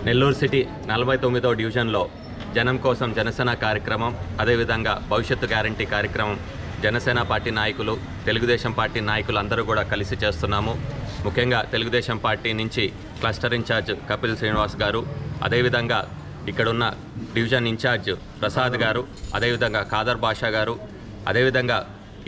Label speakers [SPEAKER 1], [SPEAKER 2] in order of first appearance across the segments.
[SPEAKER 1] Nellore city 49వ డివిజన్లో జనం కోసం జనసేన కార్యక్రమం, అదేవిధంగా భవిష్యత్తు గ్యారంటీ కార్యక్రమం జనసేన పార్టీ నాయకులు, తెలుగుదేశం పార్టీ నాయకులు అందరూ కూడా కలిసి చేస్తున్నాము. ముఖ్యంగా తెలుగుదేశం పార్టీ నుంచి క్లస్టర్ ఇన్ఛార్జ్ కపిల్ శ్రీనివాస్ గారు, అదేవిధంగా ఇక్కడున్న డివిజన్ ఇన్ఛార్జ్ ప్రసాద్ గారు, అదేవిధంగా ఖాదర్ బాషా గారు, అదేవిధంగా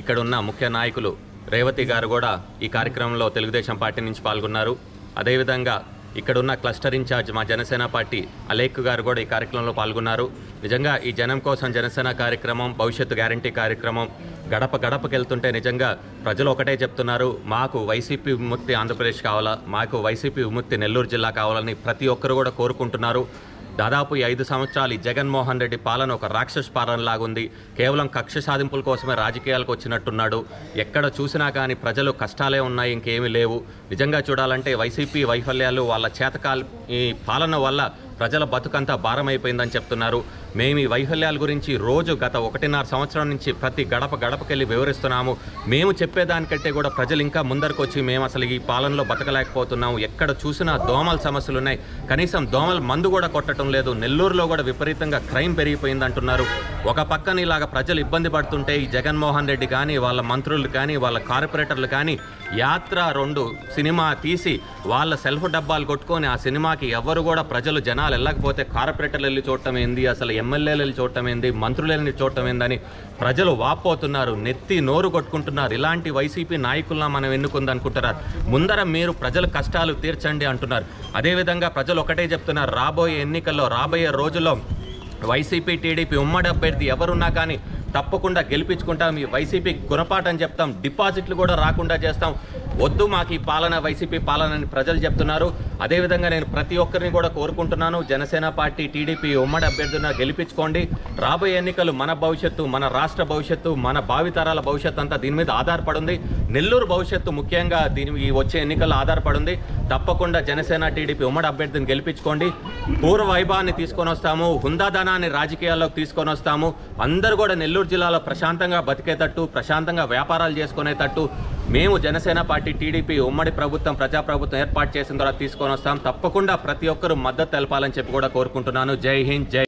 [SPEAKER 1] ఇక్కడున్న ముఖ్య నాయకులు రేవతి గారు కూడా ఈ కార్యక్రమంలో తెలుగుదేశం పార్టీ నుంచి పాల్గొన్నారు. అదేవిధంగా ఇక్కడున్న క్లస్టర్ ఇన్ఛార్జ్ మా జనసేన పార్టీ అలేక్ గారు కూడా ఈ కార్యక్రమంలో పాల్గొన్నారు. నిజంగా ఈ జనం కోసం జనసేన కార్యక్రమం, భవిష్యత్తు గ్యారంటీ కార్యక్రమం గడప గడపకి వెళ్తుంటే నిజంగా ప్రజలు ఒకటే చెప్తున్నారు, మాకు వైసీపీ విముక్తి ఆంధ్రప్రదేశ్ కావాలా, మాకు వైసీపీ విముక్తి నెల్లూరు జిల్లా కావాలని ప్రతి ఒక్కరు కూడా కోరుకుంటున్నారు. దాదాపు 5 సంవత్సరాలు జగన్మోహన్ రెడ్డి పాలన ఒక రాక్షస పాలనలాగుంది. కేవలం కక్ష సాధింపుల కోసమే రాజకీయాలకు వచ్చినట్టున్నాడు. ఎక్కడ చూసినా కానీ ప్రజలు కష్టాలే ఉన్నాయి, ఇంకేమీ లేవు. నిజంగా చూడాలంటే వైసీపీ వైఫల్యాలు, వాళ్ళ చేతకాల ఈ పాలన వల్ల ప్రజల బతుకంతా భారమైపోయిందని చెప్తున్నారు. మేము ఈ వైఫల్యాల గురించి రోజు గత 1.5 సంవత్సరం నుంచి ప్రతి గడప గడపకెళ్ళి వివరిస్తున్నాము. మేము చెప్పేదానికంటే కూడా ప్రజలు ఇంకా ముందరకు వచ్చి మేము అసలు ఈ పాలనలో బతకలేకపోతున్నాము, ఎక్కడ చూసినా దోమల సమస్యలు ఉన్నాయి, కనీసం దోమల మందు కూడా కొట్టడం లేదు, నెల్లూరులో కూడా విపరీతంగా క్రైమ్ పెరిగిపోయింది అంటున్నారు. ఒక పక్కన ఇలాగ ప్రజలు ఇబ్బంది పడుతుంటే ఈ జగన్మోహన్ రెడ్డి కానీ, వాళ్ళ మంత్రులు కానీ, వాళ్ళ కార్పొరేటర్లు కానీ యాత్ర 2 సినిమా తీసి వాళ్ళ సెల్ఫ్ డబ్బాలు కొట్టుకొని ఆ సినిమాకి ఎవరు కూడా ప్రజలు జనాలు వెళ్ళకపోతే కార్పొరేటర్లు వెళ్ళి చూడటం ఏంది, అసలు ఎమ్మెల్యేలు వెళ్ళి చూడటం ఏంది, మంత్రులు వెళ్ళి చూడటం ఏందని ప్రజలు వాపోతున్నారు, నెత్తి నోరు కొట్టుకుంటున్నారు. ఇలాంటి వైసీపీ నాయకులను మనం ఎన్నుకుందనుకుంటున్నారు. ముందర మీరు ప్రజల కష్టాలు తీర్చండి అంటున్నారు. అదేవిధంగా ప్రజలు ఒకటే చెప్తున్నారు, రాబోయే ఎన్నికల్లో, రాబోయే రోజుల్లో వైసీపీ టీడీపీ ఉమ్మడి అభ్యర్థి ఎవరున్నా కానీ తప్పకుండా గెలిపించుకుంటాం, ఈ వైసీపీ గుణపాఠం చెప్తాం, డిపాజిట్లు కూడా రాకుండా చేస్తాం, వద్దు మాకు ఈ పాలన, వైసీపీ పాలన అని ప్రజలు చెప్తున్నారు. అదేవిధంగా నేను ప్రతి ఒక్కరిని కూడా కోరుకుంటున్నాను, జనసేన పార్టీ టీడీపీ ఉమ్మడి అభ్యర్థిని గెలిపించుకోండి. రాబోయే ఎన్నికలు మన భవిష్యత్తు, మన రాష్ట్ర భవిష్యత్తు, మన భావితరాల భవిష్యత్తు అంతా దీని మీద ఆధారపడింది. నెల్లూరు భవిష్యత్తు ముఖ్యంగా దీని వచ్చే ఎన్నికల్లో ఆధారపడింది. తప్పకుండా జనసేన టీడీపీ ఉమ్మడి అభ్యర్థిని గెలిపించుకోండి. పూర్వ వైభవాన్ని తీసుకొని వస్తాము, హుందాదనాన్ని రాజకీయాల్లోకి తీసుకొని వస్తాము. అందరూ కూడా నెల్లూరు జిల్లాలో ప్రశాంతంగా బతికేటట్టు, ప్రశాంతంగా వ్యాపారాలు చేసుకునేటట్టు మేము జనసేన పార్టీ టీడీపీ ఉమ్మడి ప్రభుత్వం, ప్రజాప్రభుత్వం ఏర్పాటు చేసిన తర్వాత తీసుకొని వస్తాం. తప్పకుండా ప్రతి ఒక్కరూ మద్దతు తెలపాలని చెప్పి కూడా కోరుకుంటున్నాను. జై హింద్, జై